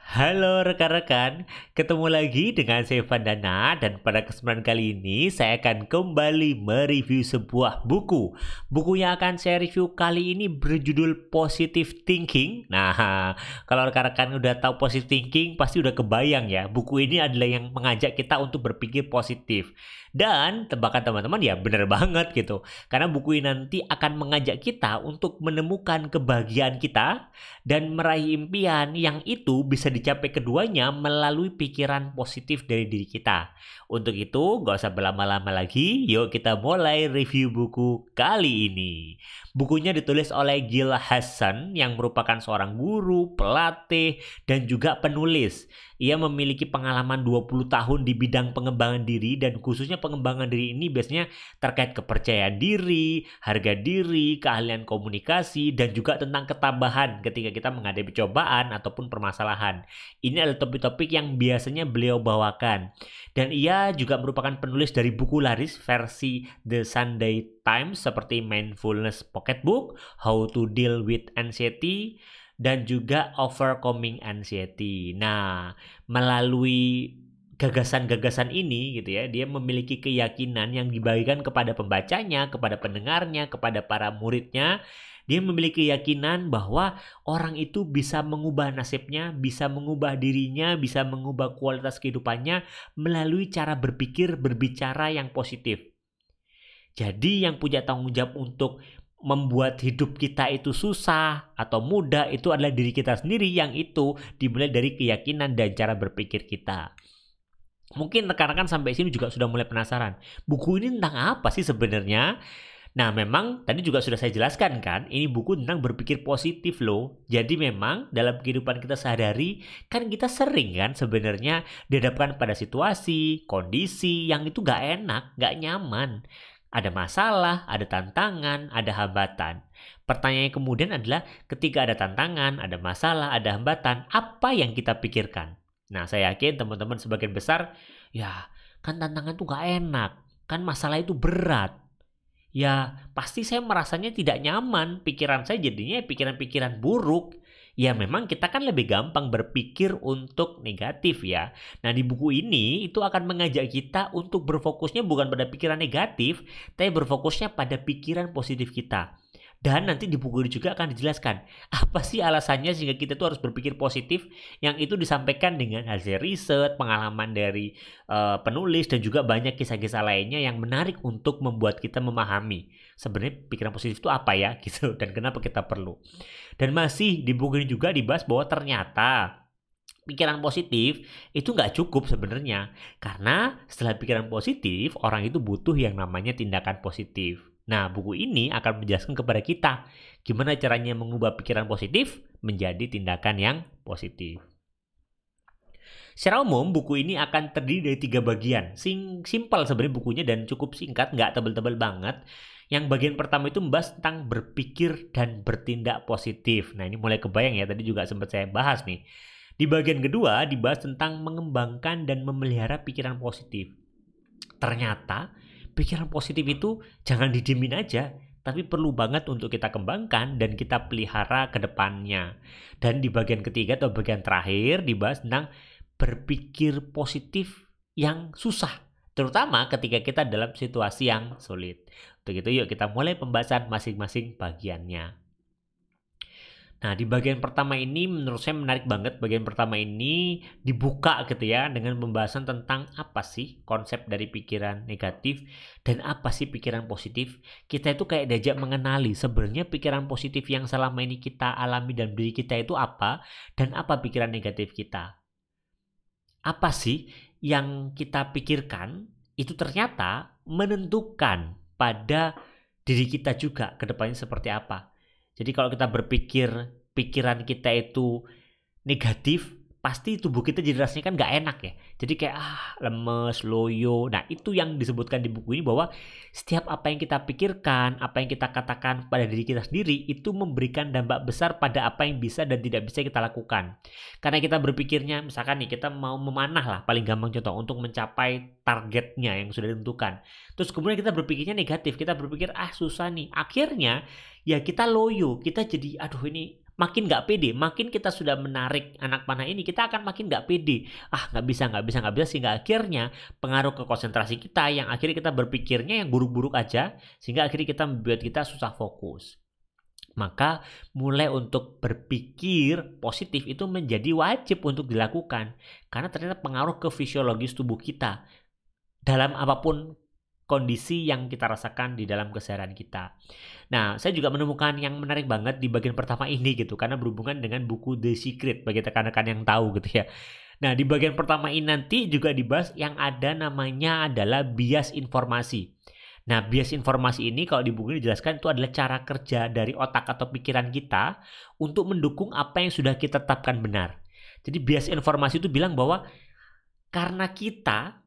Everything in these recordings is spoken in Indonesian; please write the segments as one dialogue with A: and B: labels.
A: Halo rekan-rekan, ketemu lagi dengan saya Vandana dan pada kesempatan kali ini saya akan kembali mereview sebuah buku. Buku yang akan saya review kali ini berjudul Positive Thinking. Nah, kalau rekan-rekan udah tahu positive thinking pasti udah kebayang ya, buku ini adalah yang mengajak kita untuk berpikir positif. Dan tebakan teman-teman ya bener banget gitu. Karena buku ini nanti akan mengajak kita untuk menemukan kebahagiaan kita dan meraih impian yang itu bisa dicapai keduanya melalui pikiran positif dari diri kita. Untuk itu, gak usah berlama-lama lagi, yuk kita mulai review buku kali ini. Bukunya ditulis oleh Gil Hassan yang merupakan seorang guru, pelatih, dan juga penulis. Ia memiliki pengalaman 20 tahun di bidang pengembangan diri dan khususnya pengembangan diri ini biasanya terkait kepercayaan diri, harga diri, keahlian komunikasi, dan juga tentang ketabahan ketika kita menghadapi cobaan ataupun permasalahan. Ini adalah topik-topik yang biasanya beliau bawakan. Dan ia juga merupakan penulis dari buku laris versi The Sunday Times seperti Mindfulness Pocketbook, How to Deal with Anxiety, dan juga Overcoming Anxiety. Nah, melalui gagasan-gagasan ini gitu ya, dia memiliki keyakinan yang dibagikan kepada pembacanya, kepada pendengarnya, kepada para muridnya. Dia memiliki keyakinan bahwa orang itu bisa mengubah nasibnya, bisa mengubah dirinya, bisa mengubah kualitas kehidupannya melalui cara berpikir, berbicara yang positif. Jadi yang punya tanggung jawab untuk membuat hidup kita itu susah atau mudah itu adalah diri kita sendiri, yang itu dimulai dari keyakinan dan cara berpikir kita. Mungkin rekan-rekan sampai sini juga sudah mulai penasaran. Buku ini tentang apa sih sebenarnya? Nah, memang tadi juga sudah saya jelaskan kan, ini buku tentang berpikir positif loh. Jadi memang dalam kehidupan kita sehari-hari kan kita sering kan sebenarnya dihadapkan pada situasi, kondisi yang itu gak enak, gak nyaman. Ada masalah, ada tantangan, ada hambatan. Pertanyaannya kemudian adalah ketika ada tantangan, ada masalah, ada hambatan, apa yang kita pikirkan? Nah, saya yakin teman-teman sebagian besar, ya kan tantangan itu gak enak, kan masalah itu berat. Ya, pasti saya merasanya tidak nyaman. Pikiran saya jadinya pikiran-pikiran buruk. Ya, memang kita kan lebih gampang berpikir untuk negatif ya. Nah, di buku ini itu akan mengajak kita untuk berfokusnya bukan pada pikiran negatif, tapi berfokusnya pada pikiran positif kita. Dan nanti di buku ini juga akan dijelaskan apa sih alasannya sehingga kita tuh harus berpikir positif, yang itu disampaikan dengan hasil riset, pengalaman dari penulis, dan juga banyak kisah-kisah lainnya yang menarik untuk membuat kita memahami sebenarnya pikiran positif itu apa ya gitu dan kenapa kita perlu. Dan masih di buku ini juga dibahas bahwa ternyata pikiran positif itu nggak cukup sebenarnya, karena setelah pikiran positif orang itu butuh yang namanya tindakan positif. Nah, buku ini akan menjelaskan kepada kita gimana caranya mengubah pikiran positif menjadi tindakan yang positif. Secara umum, buku ini akan terdiri dari 3 bagian. Simpel sebenarnya bukunya dan cukup singkat, nggak tebel-tebel banget. Yang bagian pertama itu membahas tentang berpikir dan bertindak positif. Nah, ini mulai kebayang ya, tadi juga sempat saya bahas nih. Di bagian kedua dibahas tentang mengembangkan dan memelihara pikiran positif. Ternyata pikiran positif itu jangan didiemin aja, tapi perlu banget untuk kita kembangkan dan kita pelihara ke depannya. Dan di bagian ketiga atau bagian terakhir dibahas tentang berpikir positif yang susah, terutama ketika kita dalam situasi yang sulit. Untuk itu yuk kita mulai pembahasan masing-masing bagiannya. Nah, di bagian pertama ini menurut saya menarik banget. Bagian pertama ini dibuka gitu ya dengan pembahasan tentang apa sih konsep dari pikiran negatif dan apa sih pikiran positif. Kita itu kayak diajak mengenali sebenarnya pikiran positif yang selama ini kita alami dan diri kita itu apa, dan apa pikiran negatif kita. Apa sih yang kita pikirkan itu ternyata menentukan pada diri kita juga ke depannya seperti apa. Jadi kalau kita berpikir pikiran kita itu negatif, pasti tubuh kita jadi rasanya kan nggak enak ya. Jadi kayak lemes, loyo. Nah, itu yang disebutkan di buku ini bahwa setiap apa yang kita pikirkan, apa yang kita katakan pada diri kita sendiri itu memberikan dampak besar pada apa yang bisa dan tidak bisa kita lakukan. Karena kita berpikirnya, misalkan nih kita mau memanah lah, paling gampang contoh untuk mencapai targetnya yang sudah ditentukan. Terus kemudian kita berpikirnya negatif, kita berpikir susah nih. Akhirnya ya kita loyo, kita jadi aduh ini makin nggak pede, makin kita sudah menarik anak panah ini, kita akan makin nggak pede. Nggak bisa, sehingga akhirnya pengaruh ke konsentrasi kita, yang akhirnya kita berpikirnya yang buruk-buruk aja, sehingga akhirnya kita membuat kita susah fokus. Maka mulai untuk berpikir positif itu menjadi wajib untuk dilakukan, karena ternyata pengaruh ke fisiologis tubuh kita dalam apapun kondisi yang kita rasakan di dalam keseharian kita. Nah, saya juga menemukan yang menarik banget di bagian pertama ini gitu, karena berhubungan dengan buku The Secret bagi rekan-rekan yang tahu gitu ya. Nah, di bagian pertama ini nanti juga dibahas yang ada namanya adalah bias informasi. Nah, bias informasi ini kalau di buku ini dijelaskan itu adalah cara kerja dari otak atau pikiran kita untuk mendukung apa yang sudah kita tetapkan benar. Jadi bias informasi itu bilang bahwa karena kita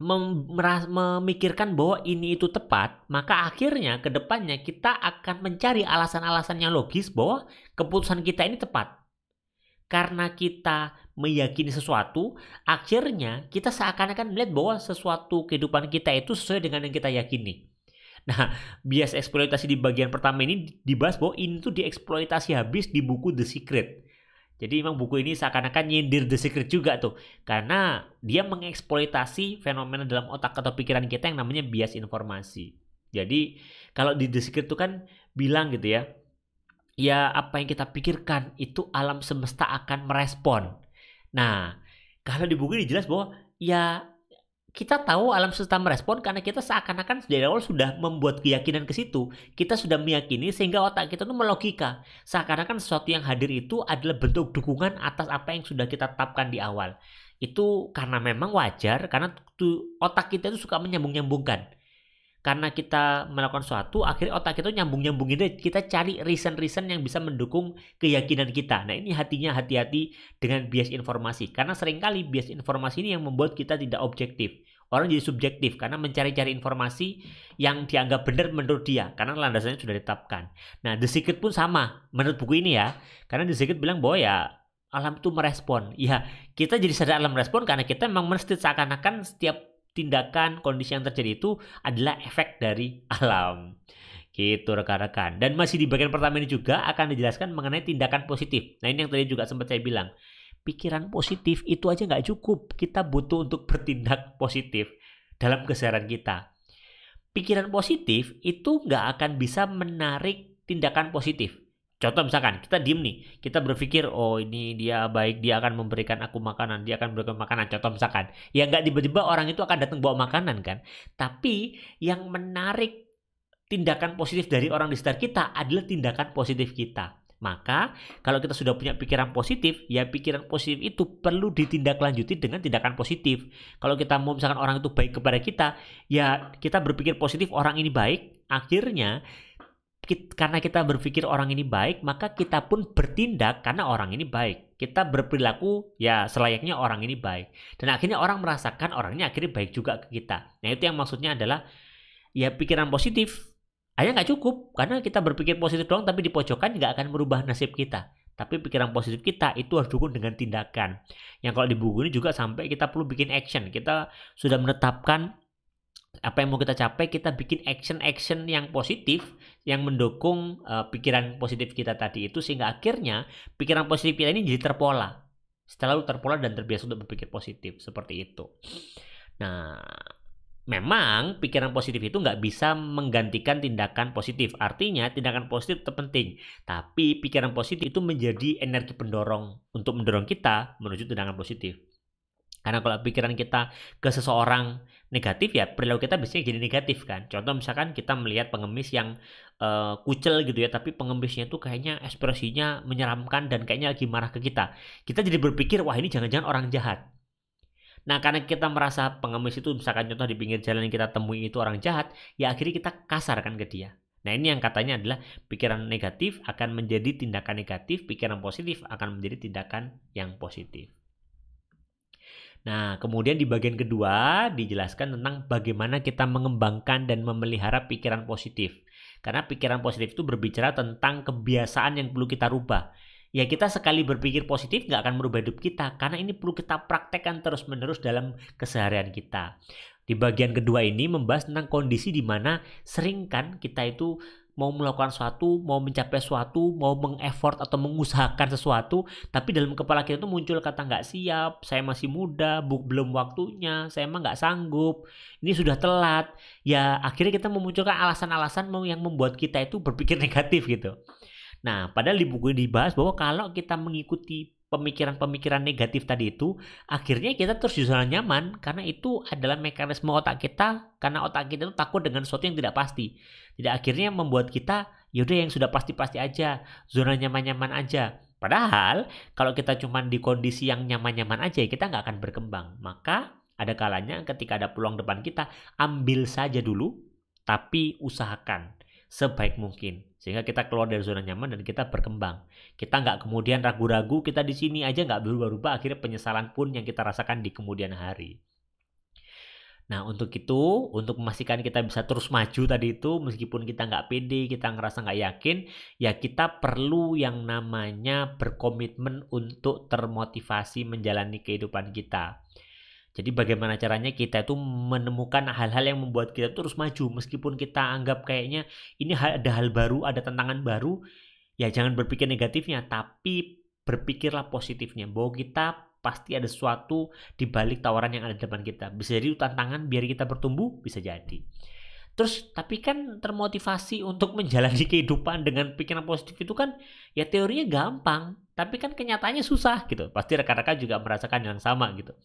A: memikirkan bahwa ini itu tepat, maka akhirnya ke depannya kita akan mencari alasan-alasan yang logis bahwa keputusan kita ini tepat. Karena kita meyakini sesuatu, akhirnya kita seakan-akan melihat bahwa sesuatu kehidupan kita itu sesuai dengan yang kita yakini. Nah, bias eksploitasi di bagian pertama ini dibahas bahwa ini tuh dieksploitasi habis di buku The Secret. Jadi memang buku ini seakan-akan nyindir The Secret juga tuh, karena dia mengeksploitasi fenomena dalam otak atau pikiran kita yang namanya bias informasi. Jadi kalau di The Secret tuh kan bilang gitu ya apa yang kita pikirkan itu alam semesta akan merespon. Nah, kalau di buku ini jelas bahwa ya kita tahu alam semesta merespon karena kita seakan-akan dari awal sudah membuat keyakinan ke situ. Kita sudah meyakini sehingga otak kita itu melogika. Seakan-akan sesuatu yang hadir itu adalah bentuk dukungan atas apa yang sudah kita tetapkan di awal. Itu karena memang wajar, karena otak kita itu suka menyambung-nyambungkan. Karena kita melakukan sesuatu, akhirnya otak kita nyambung-nyambungin, kita cari reason-reason yang bisa mendukung keyakinan kita. Nah, ini hati-hati dengan bias informasi. Karena seringkali bias informasi ini yang membuat kita tidak objektif. Orang jadi subjektif karena mencari-cari informasi yang dianggap benar menurut dia, karena landasannya sudah ditetapkan. Nah, The Secret pun sama menurut buku ini ya. Karena The Secret bilang bahwa ya alam itu merespon. Ya, kita jadi sadar alam merespon karena kita memang mesti seakan-akan setiap tindakan, kondisi yang terjadi itu adalah efek dari alam. Gitu rekan-rekan. Dan masih di bagian pertama ini juga akan dijelaskan mengenai tindakan positif. Nah, ini yang tadi juga sempat saya bilang. Pikiran positif itu aja nggak cukup. Kita butuh untuk bertindak positif dalam keseharian kita. Pikiran positif itu nggak akan bisa menarik tindakan positif. Contoh misalkan kita diem nih, kita berpikir oh ini dia baik, dia akan memberikan aku makanan, dia akan memberikan makanan. Contoh misalkan, ya nggak tiba-tiba orang itu akan datang bawa makanan kan. Tapi yang menarik tindakan positif dari orang di sekitar kita adalah tindakan positif kita. Maka kalau kita sudah punya pikiran positif, ya pikiran positif itu perlu ditindaklanjuti dengan tindakan positif. Kalau kita mau misalkan orang itu baik kepada kita, ya kita berpikir positif orang ini baik, akhirnya karena kita berpikir orang ini baik, maka kita pun bertindak karena orang ini baik. Kita berperilaku ya selayaknya orang ini baik. Dan akhirnya orang merasakan orang ini akhirnya baik juga ke kita. Nah, itu yang maksudnya adalah ya pikiran positif aja nggak cukup. Karena kita berpikir positif doang tapi di pojokan nggak akan merubah nasib kita. Tapi pikiran positif kita itu harus dukung dengan tindakan. Yang kalau di buku ini juga sampai kita perlu bikin action. Kita sudah menetapkan apa yang mau kita capai, kita bikin action-action yang positif yang mendukung pikiran positif kita tadi itu, sehingga akhirnya pikiran positif kita ini jadi terpola, selalu terpola dan terbiasa untuk berpikir positif seperti itu. Nah, memang pikiran positif itu nggak bisa menggantikan tindakan positif. Artinya tindakan positif itu penting, tapi pikiran positif itu menjadi energi pendorong untuk mendorong kita menuju tindakan positif. Karena kalau pikiran kita ke seseorang negatif, ya perilaku kita biasanya jadi negatif kan. Contoh misalkan kita melihat pengemis yang kucel gitu ya, tapi pengemisnya tuh kayaknya ekspresinya menyeramkan dan kayaknya lagi marah ke kita. Kita jadi berpikir, wah ini jangan-jangan orang jahat. Nah, karena kita merasa pengemis itu misalkan contoh di pinggir jalan yang kita temui itu orang jahat, ya akhirnya kita kasar kan ke dia. Nah, ini yang katanya adalah pikiran negatif akan menjadi tindakan negatif, pikiran positif akan menjadi tindakan yang positif. Nah, kemudian di bagian kedua dijelaskan tentang bagaimana kita mengembangkan dan memelihara pikiran positif. Karena pikiran positif itu berbicara tentang kebiasaan yang perlu kita rubah. Ya, kita sekali berpikir positif nggak akan merubah hidup kita, karena ini perlu kita praktekkan terus-menerus dalam keseharian kita. Di bagian kedua ini membahas tentang kondisi di mana sering kan kita itu mau melakukan sesuatu, mau mencapai sesuatu, mau mengeffort atau mengusahakan sesuatu, tapi dalam kepala kita tuh muncul kata nggak siap, saya masih muda, belum waktunya, saya emang nggak sanggup, ini sudah telat. Ya akhirnya kita memunculkan alasan-alasan yang membuat kita itu berpikir negatif gitu. Nah, padahal di buku ini dibahas bahwa kalau kita mengikuti pemikiran-pemikiran negatif tadi itu, akhirnya kita terus di zona nyaman karena itu adalah mekanisme otak kita, karena otak kita itu takut dengan sesuatu yang tidak pasti. Jadi akhirnya membuat kita yaudah yang sudah pasti-pasti aja, zona nyaman-nyaman aja. Padahal kalau kita cuma di kondisi yang nyaman-nyaman aja, kita nggak akan berkembang. Maka ada kalanya ketika ada peluang depan kita, ambil saja dulu, tapi usahakan sebaik mungkin sehingga kita keluar dari zona nyaman dan kita berkembang. Kita nggak kemudian ragu-ragu, kita di sini aja nggak berubah-ubah, akhirnya penyesalan pun yang kita rasakan di kemudian hari. Nah, untuk itu, untuk memastikan kita bisa terus maju tadi itu, meskipun kita nggak pede, kita ngerasa nggak yakin, ya kita perlu yang namanya berkomitmen untuk termotivasi menjalani kehidupan kita. Jadi bagaimana caranya kita itu menemukan hal-hal yang membuat kita terus maju, meskipun kita anggap kayaknya ini ada hal baru, ada tantangan baru, ya jangan berpikir negatifnya, tapi berpikirlah positifnya, bahwa kita pasti ada sesuatu di balik tawaran yang ada di depan kita. Bisa jadi tantangan biar kita bertumbuh, bisa jadi. Terus tapi kan termotivasi untuk menjalani kehidupan dengan pikiran positif itu kan ya teorinya gampang, tapi kan kenyataannya susah gitu. Pasti rekan-rekan juga merasakan yang sama gitu.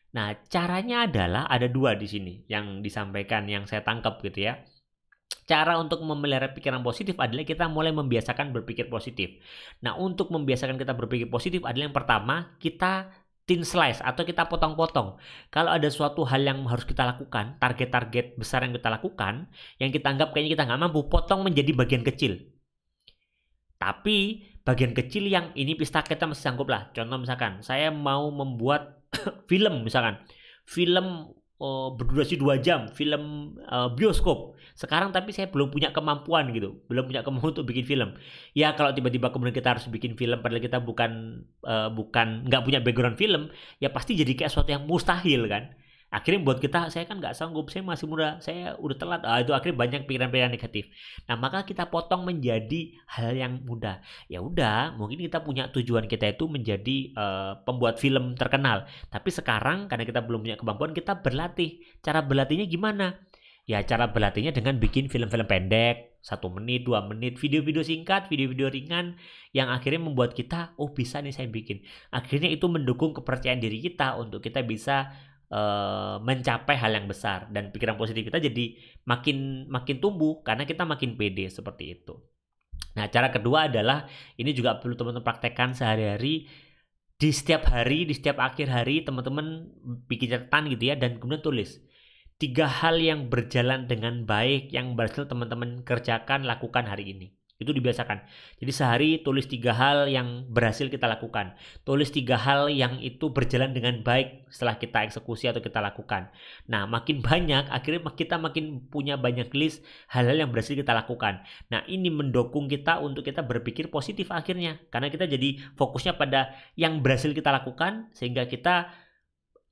A: Nah, caranya adalah ada dua di sini yang disampaikan, yang saya tangkap gitu ya. Cara untuk memelihara pikiran positif adalah kita mulai membiasakan berpikir positif. Nah, untuk membiasakan kita berpikir positif adalah yang pertama, kita thin slice atau kita potong-potong. Kalau ada suatu hal yang harus kita lakukan, target-target besar yang kita lakukan, yang kita anggap kayaknya kita nggak mampu, potong menjadi bagian kecil. Tapi bagian kecil yang ini pista kita masih sanggup lah. Contoh misalkan, saya mau membuat film misalkan, film berdurasi 2 jam, film bioskop. Sekarang tapi saya belum punya kemampuan gitu, belum punya kemampuan untuk bikin film. Ya kalau tiba-tiba kemudian kita harus bikin film padahal kita bukan nggak punya background film, ya pasti jadi kayak sesuatu yang mustahil kan. Akhirnya buat kita, saya kan nggak sanggup, saya masih muda, saya udah telat. Itu akhirnya banyak pikiran-pikiran negatif. Nah, maka kita potong menjadi hal yang mudah. Ya udah, mungkin kita punya tujuan kita itu menjadi pembuat film terkenal. Tapi sekarang karena kita belum punya kemampuan, kita berlatih. Cara berlatihnya gimana? Ya cara berlatihnya dengan bikin film-film pendek, 1 menit, 2 menit, video-video singkat, video-video ringan yang akhirnya membuat kita, oh bisa nih saya bikin. Akhirnya itu mendukung kepercayaan diri kita untuk kita bisa mencapai hal yang besar, dan pikiran positif kita jadi makin tumbuh karena kita makin pede seperti itu. Nah, cara kedua adalah ini juga perlu teman-teman praktekkan sehari-hari. Di setiap hari, di setiap akhir hari, teman-teman bikin catatan gitu ya, dan kemudian tulis 3 hal yang berjalan dengan baik yang berhasil teman-teman kerjakan, lakukan hari ini. Itu dibiasakan. Jadi sehari tulis 3 hal yang berhasil kita lakukan. Tulis 3 hal yang itu berjalan dengan baik setelah kita eksekusi atau kita lakukan. Nah, makin banyak, akhirnya kita makin punya banyak list hal-hal yang berhasil kita lakukan. Nah, ini mendukung kita untuk kita berpikir positif akhirnya. Karena kita jadi fokusnya pada yang berhasil kita lakukan, sehingga kita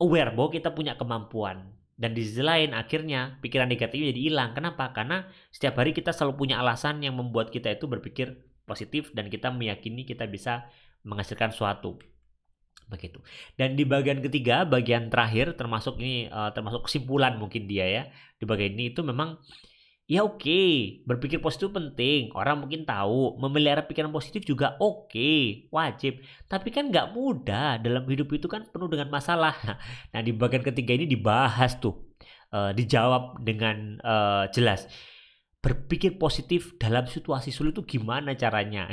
A: aware bahwa kita punya kemampuan. Dan di sisi lain akhirnya pikiran negatifnya jadi hilang. Kenapa? Karena setiap hari kita selalu punya alasan yang membuat kita itu berpikir positif dan kita meyakini kita bisa menghasilkan sesuatu. Begitu. Dan di bagian ketiga, bagian terakhir, termasuk ini termasuk kesimpulan mungkin dia ya. Di bagian ini itu memang ya oke, berpikir positif penting. Orang mungkin tahu, memelihara pikiran positif juga oke, wajib. Tapi kan nggak mudah, dalam hidup itu kan penuh dengan masalah. Nah, di bagian ketiga ini dibahas tuh, dijawab dengan jelas. Berpikir positif dalam situasi sulit itu gimana caranya?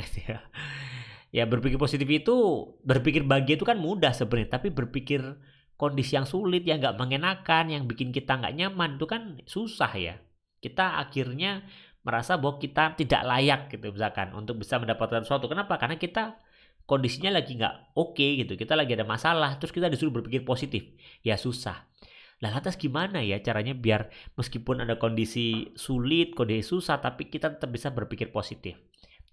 A: Ya berpikir positif itu, berpikir bahagia itu kan mudah sebenarnya. Tapi berpikir kondisi yang sulit, yang nggak mengenakan, yang bikin kita nggak nyaman, itu kan susah ya. Kita akhirnya merasa bahwa kita tidak layak gitu misalkan untuk bisa mendapatkan sesuatu. Kenapa? Karena kita kondisinya lagi nggak oke gitu, kita lagi ada masalah, terus kita disuruh berpikir positif, ya susah. Nah, lantas gimana ya caranya biar meskipun ada kondisi sulit, kondisi susah, tapi kita tetap bisa berpikir positif?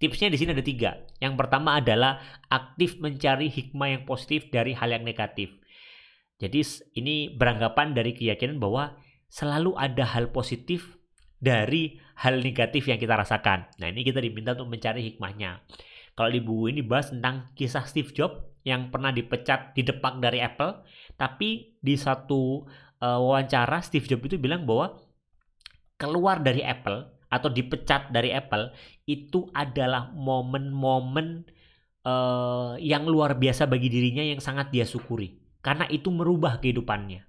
A: Tipsnya di sini ada 3. Yang pertama adalah aktif mencari hikmah yang positif dari hal yang negatif. Jadi ini beranggapan dari keyakinan bahwa selalu ada hal positif dari hal negatif yang kita rasakan. Nah, ini kita diminta untuk mencari hikmahnya. Kalau di buku ini bahas tentang kisah Steve Jobs yang pernah dipecat, didepak dari Apple, tapi di satu wawancara Steve Jobs itu bilang bahwa keluar dari Apple atau dipecat dari Apple itu adalah momen-momen yang luar biasa bagi dirinya yang sangat dia syukuri. Karena itu merubah kehidupannya.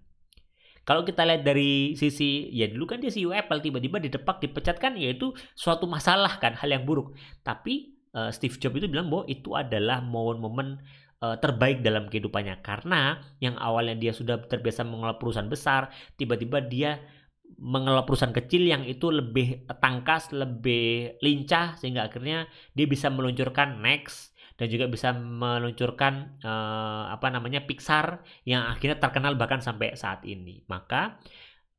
A: Kalau kita lihat dari sisi, ya dulu kan dia CEO Apple, tiba-tiba didepak, dipecat kan, ya itu suatu masalah kan, hal yang buruk. Tapi Steve Jobs itu bilang bahwa itu adalah momen-momen terbaik dalam kehidupannya. Karena yang awalnya dia sudah terbiasa mengelola perusahaan besar, tiba-tiba dia mengelola perusahaan kecil yang itu lebih tangkas, lebih lincah, sehingga akhirnya dia bisa meluncurkan Next dan juga bisa meluncurkan Pixar yang akhirnya terkenal bahkan sampai saat ini. Maka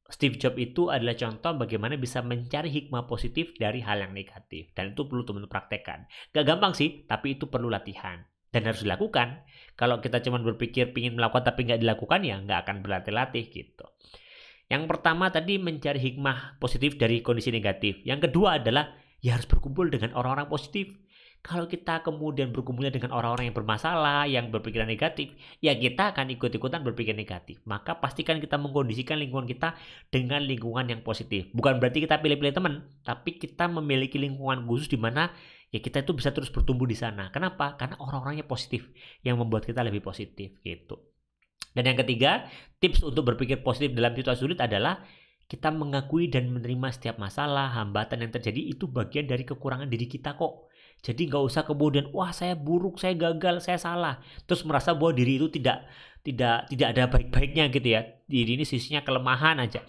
A: Steve Jobs itu adalah contoh bagaimana bisa mencari hikmah positif dari hal yang negatif, dan itu perlu teman-teman praktekkan. Gak gampang sih, tapi itu perlu latihan dan harus dilakukan. Kalau kita cuma berpikir ingin melakukan tapi nggak dilakukan, ya nggak akan berlatih-latih gitu. Yang pertama tadi mencari hikmah positif dari kondisi negatif. Yang kedua adalah ya harus berkumpul dengan orang-orang positif. Kalau kita kemudian berkumpulnya dengan orang-orang yang bermasalah, yang berpikiran negatif, ya kita akan ikut-ikutan berpikir negatif. Maka pastikan kita mengkondisikan lingkungan kita dengan lingkungan yang positif. Bukan berarti kita pilih-pilih teman, tapi kita memiliki lingkungan khusus di mana ya kita itu bisa terus bertumbuh di sana. Kenapa? Karena orang-orangnya positif, yang membuat kita lebih positif gitu. Dan yang ketiga, tips untuk berpikir positif dalam situasi sulit adalah kita mengakui dan menerima setiap masalah, hambatan yang terjadi itu bagian dari kekurangan diri kita kok. Jadi nggak usah kemudian, wah saya buruk, saya gagal, saya salah, terus merasa bahwa diri itu tidak ada baik-baiknya gitu ya. Diri ini sisinya kelemahan aja.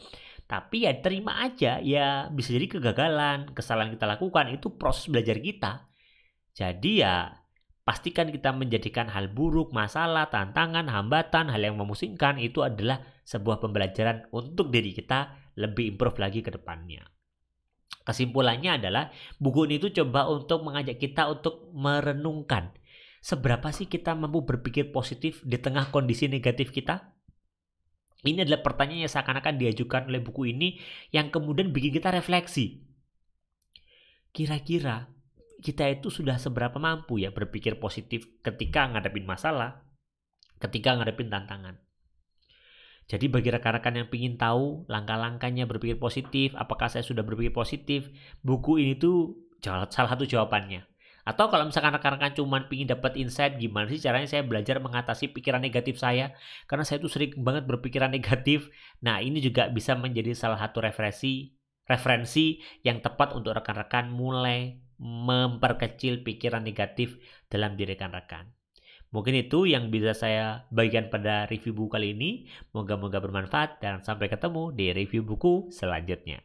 A: Tapi ya terima aja, ya bisa jadi kegagalan, kesalahan kita lakukan itu proses belajar kita. Jadi ya pastikan kita menjadikan hal buruk, masalah, tantangan, hambatan, hal yang memusingkan itu adalah sebuah pembelajaran untuk diri kita lebih improve lagi ke depannya. Kesimpulannya adalah buku ini tuh coba untuk mengajak kita untuk merenungkan seberapa sih kita mampu berpikir positif di tengah kondisi negatif kita. Ini adalah pertanyaan yang seakan-akan diajukan oleh buku ini yang kemudian bikin kita refleksi. Kira-kira kita itu sudah seberapa mampu ya berpikir positif ketika ngadepin masalah, ketika ngadepin tantangan. Jadi bagi rekan-rekan yang ingin tahu langkah-langkahnya berpikir positif, apakah saya sudah berpikir positif, buku ini tuh salah satu jawabannya. Atau kalau misalkan rekan-rekan cuma ingin dapat insight gimana sih caranya saya belajar mengatasi pikiran negatif saya, karena saya tuh sering banget berpikiran negatif. Nah, ini juga bisa menjadi salah satu referensi yang tepat untuk rekan-rekan mulai memperkecil pikiran negatif dalam diri rekan-rekan. Mungkin itu yang bisa saya bagikan pada review buku kali ini. Moga-moga bermanfaat dan sampai ketemu di review buku selanjutnya.